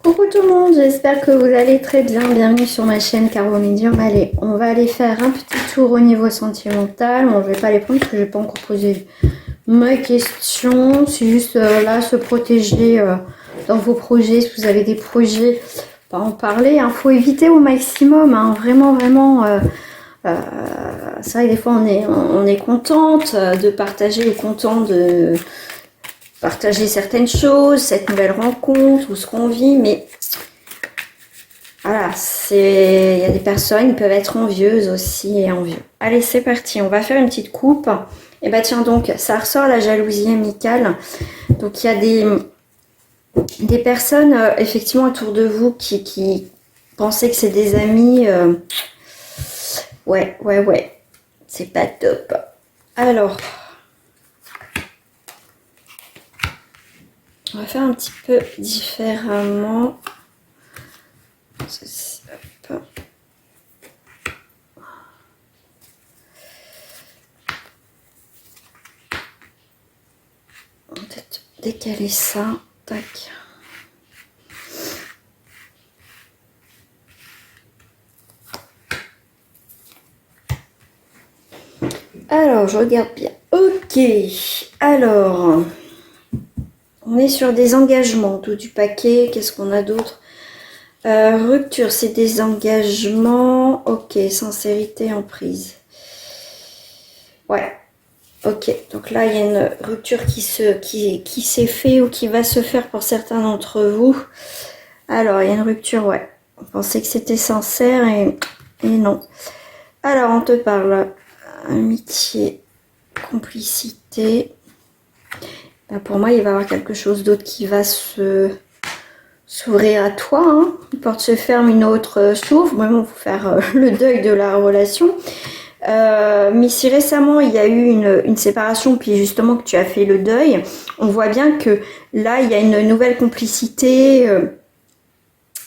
Coucou tout le monde, j'espère que vous allez très bien. Bienvenue sur ma chaîne Caro Medium. Allez, on va aller faire un petit tour au niveau sentimental. Bon, je vais pas les prendre parce que je vais pas encore posé ma question. C'est juste là, se protéger dans vos projets. Si vous avez des projets, pas en parler. Il faut éviter au maximum. Vraiment, vraiment. C'est vrai que des fois, on est contente de partager ou content de partager certaines choses, cette nouvelle rencontre ou ce qu'on vit, mais voilà, il y a des personnes qui peuvent être envieuses aussi et envieux. Allez, c'est parti, on va faire une petite coupe. Et bah tiens donc, ça ressort la jalousie amicale. Donc il y a des personnes effectivement autour de vous qui pensaient que c'est des amis. Ouais, c'est pas top. Alors, on va faire un petit peu différemment. Hop. On va peut-être décaler ça. Tac. Alors, je regarde bien. Ok. Alors, on est sur des engagements, tout du paquet. Qu'est-ce qu'on a d'autre? Rupture, c'est des engagements. Ok, sincérité, emprise. Ouais. Ok, donc là, il y a une rupture qui s'est fait ou qui va se faire pour certains d'entre vous. Alors, il y a une rupture, ouais. On pensait que c'était sincère et non. Alors, on te parle amitié, complicité. Ben, pour moi, il va y avoir quelque chose d'autre qui va s'ouvrir à toi. Une porte se ferme, une autre s'ouvre. Vraiment, il faut faire le deuil de la relation. Mais si récemment il y a eu une séparation, puis justement que tu as fait le deuil, on voit bien que là, il y a une nouvelle complicité.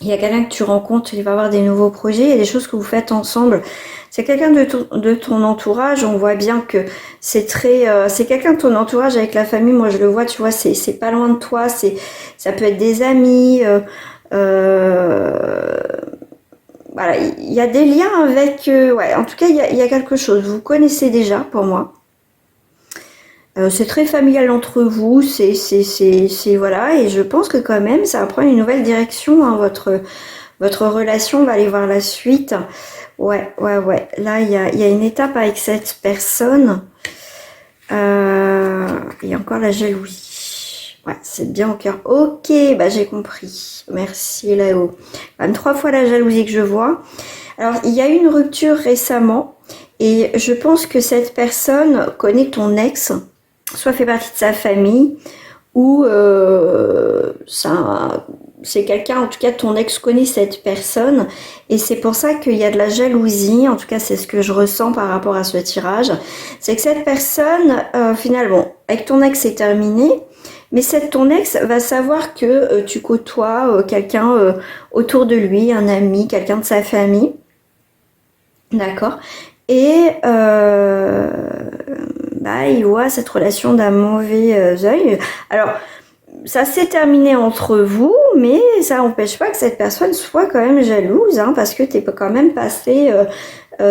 Il y a quelqu'un que tu rencontres, il va y avoir des nouveaux projets, il y a des choses que vous faites ensemble. C'est quelqu'un de ton entourage, on voit bien que c'est quelqu'un de ton entourage avec la famille, moi je le vois, tu vois, c'est pas loin de toi, ça peut être des amis, voilà, il y a des liens avec, ouais, en tout cas il y a quelque chose, vous connaissez déjà pour moi. C'est très familial entre vous, c'est voilà, et je pense que quand même ça va prendre une nouvelle direction, votre relation va aller voir la suite. Ouais. Là, il y a une étape avec cette personne. Il y a encore la jalousie. Ouais, c'est bien au cœur. Ok, bah j'ai compris. Merci Léo. Même 3 fois la jalousie que je vois. Alors, il y a eu une rupture récemment et je pense que cette personne connaît ton ex, soit fait partie de sa famille ou c'est quelqu'un, en tout cas ton ex connaît cette personne et c'est pour ça qu'il y a de la jalousie, en tout cas c'est ce que je ressens par rapport à ce tirage, c'est que cette personne finalement avec ton ex c'est terminé, mais ton ex va savoir que tu côtoies quelqu'un autour de lui, un ami, quelqu'un de sa famille, d'accord, et il voit cette relation d'un mauvais œil. Alors, ça s'est terminé entre vous, mais ça n'empêche pas que cette personne soit quand même jalouse, parce que t'es quand même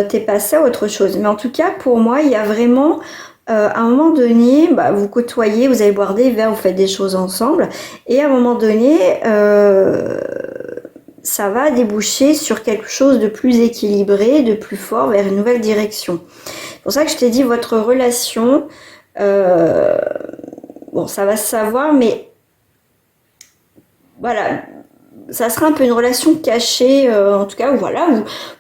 t'es passé à autre chose. Mais en tout cas, pour moi, il y a vraiment, à un moment donné, vous côtoyez, vous allez boire des verres, vous faites des choses ensemble, et à un moment donné, ça va déboucher sur quelque chose de plus équilibré, de plus fort, vers une nouvelle direction. C'est pour ça que je t'ai dit, votre relation, bon, ça va se savoir, mais voilà, ça sera un peu une relation cachée, en tout cas, voilà,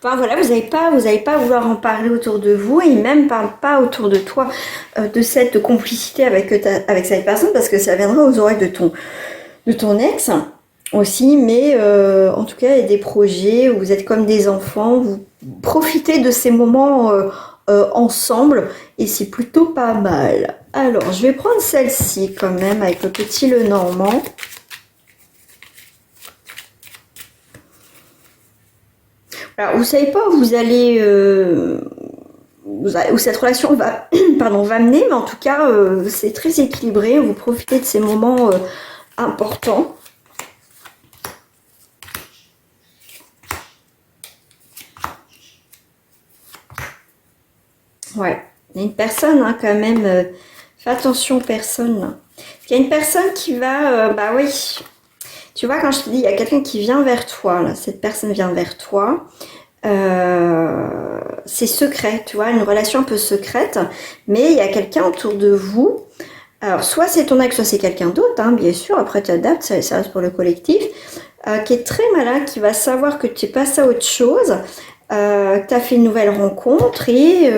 vous n'allez pas vouloir en parler autour de vous, et il même parle pas autour de toi de cette complicité avec cette personne, parce que ça viendra aux oreilles de ton ex aussi, mais en tout cas, il y a des projets où vous êtes comme des enfants, vous profitez de ces moments ensemble, et c'est plutôt pas mal. Alors, je vais prendre celle-ci quand même, avec le petit Lenormand. Alors, vous savez pas où vous allez, où cette relation va, va mener, mais en tout cas, c'est très équilibré. Vous profitez de ces moments importants. Ouais, il y a une personne hein, quand même. Fais attention aux personnes. Là. Il y a une personne qui va... bah oui, tu vois, quand je te dis, il y a quelqu'un qui vient vers toi. Là, cette personne vient vers toi. C'est secret, tu vois, une relation un peu secrète. Mais il y a quelqu'un autour de vous. Alors, soit c'est ton ex, soit c'est quelqu'un d'autre, hein, bien sûr. Après, tu adaptes, ça reste pour le collectif. Qui est très malin, qui va savoir que tu es passé à autre chose. Que tu as fait une nouvelle rencontre et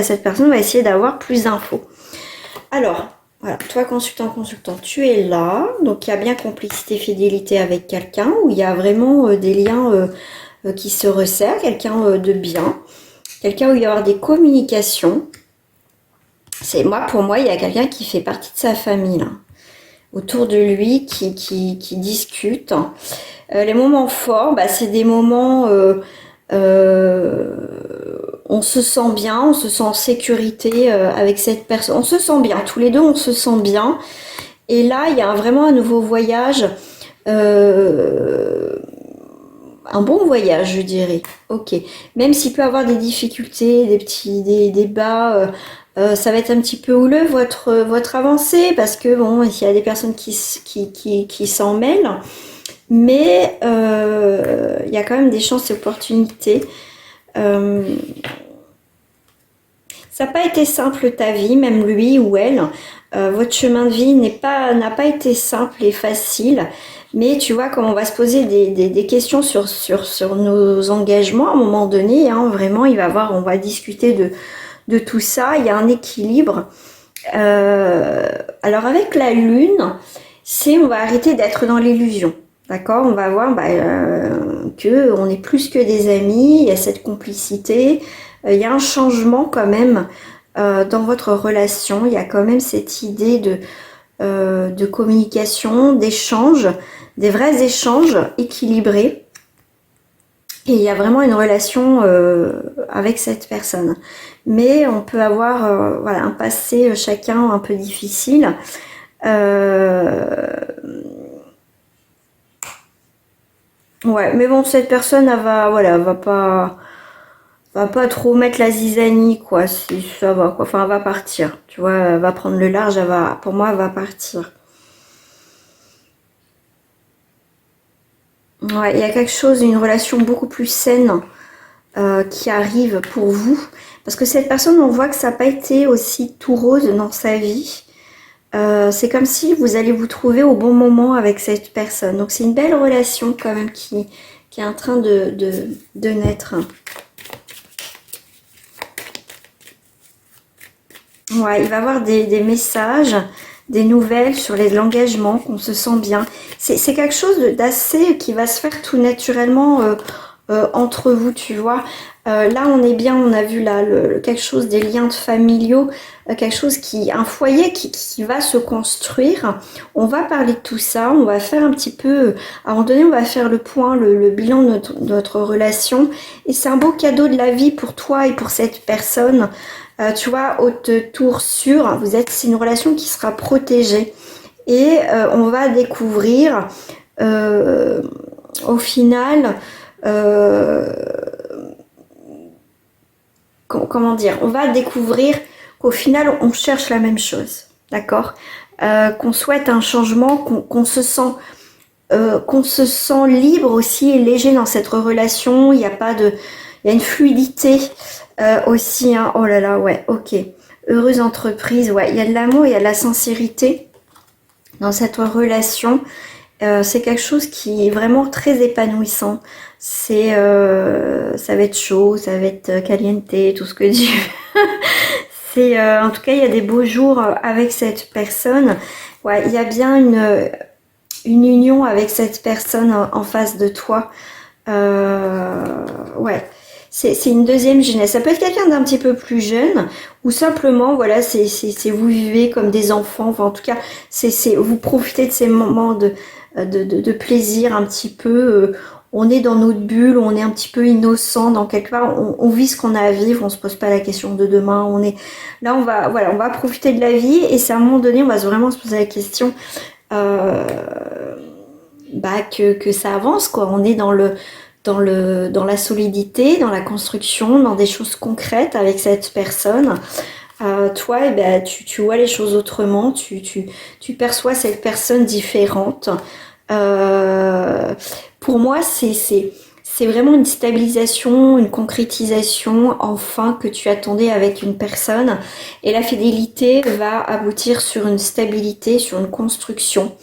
cette personne va essayer d'avoir plus d'infos. Alors, voilà, toi consultant, tu es là, donc il y a bien complicité, fidélité avec quelqu'un, où il y a vraiment des liens qui se resserrent, quelqu'un de bien, quelqu'un où il va y avoir des communications. Pour moi, il y a quelqu'un qui fait partie de sa famille, là, autour de lui, qui discute. Les moments forts, bah, c'est des moments... on se sent bien, on se sent en sécurité avec cette personne. On se sent bien, tous les deux on se sent bien. Et là, il y a vraiment un nouveau voyage, un bon voyage, je dirais. Ok. Même s'il peut y avoir des difficultés, des débats, ça va être un petit peu houleux votre avancée parce que bon, il y a des personnes qui s'en mêlent. Mais il y a quand même des chances et opportunités. Euh, Ça n'a pas été simple ta vie, même lui ou elle. Votre chemin de vie n'a pas été simple et facile. Mais tu vois, comme on va se poser des questions sur nos engagements à un moment donné, hein, vraiment, on va discuter de tout ça. Il y a un équilibre. Alors avec la lune, on va arrêter d'être dans l'illusion. D'accord? On va voir que on est plus que des amis, il y a cette complicité, il y a un changement quand même dans votre relation, il y a quand même cette idée de communication, d'échange, des vrais échanges équilibrés. Et il y a vraiment une relation avec cette personne. Mais on peut avoir un passé chacun un peu difficile. Ouais, mais bon, cette personne, va pas trop mettre la zizanie, quoi, si ça va, quoi. Enfin, elle va partir, tu vois, elle va prendre le large, pour moi, elle va partir. Ouais, il y a quelque chose, une relation beaucoup plus saine qui arrive pour vous. Parce que cette personne, on voit que ça n'a pas été aussi tout rose dans sa vie. C'est comme si vous allez vous trouver au bon moment avec cette personne. Donc c'est une belle relation quand même qui est en train de naître. Ouais, il va y avoir des messages, des nouvelles sur l'engagement, qu'on se sent bien. C'est quelque chose d'assez qui va se faire tout naturellement entre vous, tu vois. Là, on est bien, on a vu là quelque chose des liens familiaux, un foyer qui va se construire. On va parler de tout ça, on va faire un petit peu, à un moment donné, on va faire le point, le bilan de notre relation. Et c'est un beau cadeau de la vie pour toi et pour cette personne. Tu vois, haute tour sûre, c'est une relation qui sera protégée. Et on va découvrir, au final, comment dire, on va découvrir qu'au final, on cherche la même chose. D'accord? Qu'on souhaite un changement, qu'on se sent libre aussi et léger dans cette relation. Il y a une fluidité aussi. Hein. Oh là là, ouais, ok. Heureuse entreprise, ouais. Il y a de l'amour, il y a de la sincérité dans cette relation. C'est quelque chose qui est vraiment très épanouissant. Ça va être chaud, ça va être caliente, tout ce que tu veux. En tout cas, il y a des beaux jours avec cette personne. Ouais, il y a bien une union avec cette personne en face de toi. Ouais, c'est une deuxième jeunesse. Ça peut être quelqu'un d'un petit peu plus jeune ou simplement, voilà, c'est vous vivez comme des enfants. Enfin, en tout cas, vous profitez de ces moments de plaisir un petit peu. On est dans notre bulle, on est un petit peu innocent dans quelque part. On vit ce qu'on a à vivre, on se pose pas la question de demain. Là, on va profiter de la vie et c'est à un moment donné, on va vraiment se poser la question. Que ça avance, quoi. On est dans la solidité, dans la construction, dans des choses concrètes avec cette personne. Toi, eh ben, tu vois les choses autrement, tu perçois cette personne différente. Pour moi, c'est vraiment une stabilisation, une concrétisation enfin que tu attendais avec une personne. Et la fidélité va aboutir sur une stabilité, sur une construction.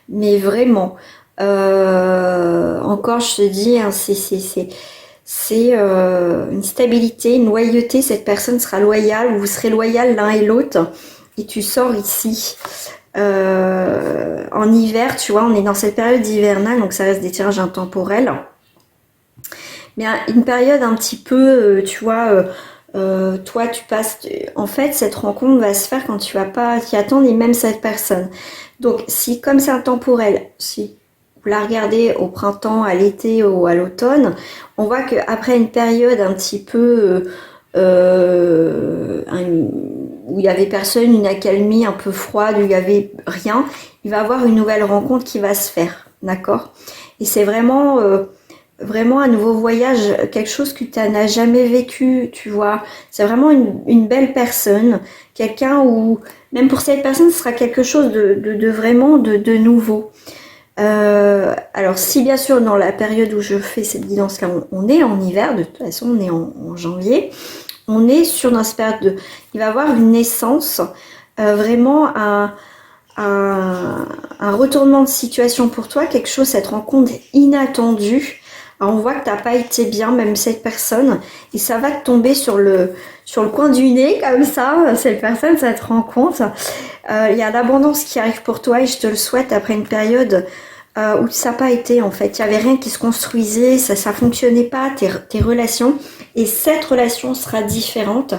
Mais vraiment, encore je te dis, hein, c'est une stabilité, une loyauté. Cette personne sera loyale, vous serez loyal l'un et l'autre. Et tu sors ici. En hiver, tu vois, on est dans cette période hivernale, donc ça reste des tirages intemporels. Mais une période un petit peu, tu vois, toi tu passes, en fait cette rencontre va se faire quand tu vas pas t'y attendre et même cette personne. Donc si comme c'est intemporel, si vous la regardez au printemps, à l'été ou à l'automne, on voit qu'après une période un petit peu où il y avait personne, une accalmie un peu froide, où il y avait rien, il va y avoir une nouvelle rencontre qui va se faire, d'accord? Et c'est vraiment vraiment un nouveau voyage, quelque chose que tu n'as jamais vécu, tu vois. C'est vraiment une belle personne, quelqu'un où, même pour cette personne, ce sera quelque chose de vraiment de nouveau. Alors si bien sûr dans la période où je fais cette guidance-là, on est en hiver, de toute façon on est en janvier, on est sur dans cette période de... Il va y avoir une naissance, vraiment un retournement de situation pour toi, quelque chose, cette rencontre inattendue. Alors on voit que tu n'as pas été bien, même cette personne, et ça va te tomber sur le coin du nez, comme ça, cette personne, cette rencontre. Il y a l'abondance qui arrive pour toi, et je te le souhaite après une période où ça n'a pas été, en fait. Il n'y avait rien qui se construisait, ça ne fonctionnait pas, tes relations, et cette relation sera différente,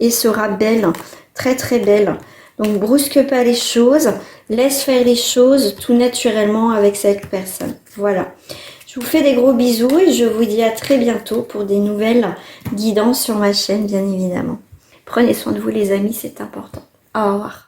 et sera belle, très très belle. Donc brusque pas les choses, laisse faire les choses tout naturellement avec cette personne. Voilà. Je vous fais des gros bisous et je vous dis à très bientôt pour des nouvelles guidances sur ma chaîne, bien évidemment. Prenez soin de vous les amis, c'est important. Au revoir.